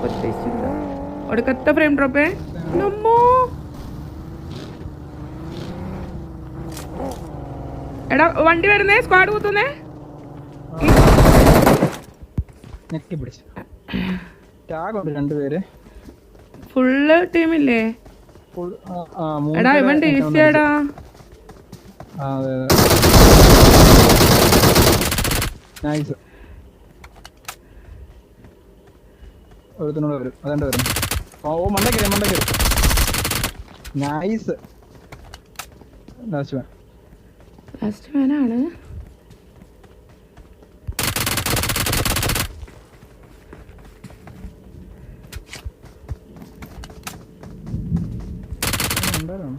പ്രത്യേകിച്ചില്ല. ഒടുക്കത്തെ ഫ്രെയിം ഡ്രോപ്പേ നമ്മോ. എടാ വണ്ടി വരുന്നേ, സ്ക്വാഡ് കുത്തുന്നേ. ഫുള്ള് ടീമില്ലേ? എടാ ഇവൻ ഡീസിയാടാ. ഒരുത്തിനോട് വരും, അതെന്റെ വരും. ഓ മണ്ടക്കരി മണ്ടക്കരി. നൈസ്. ലാസ്റ്റ് മാനാണ്. ഉണ്ടായിരുന്നു.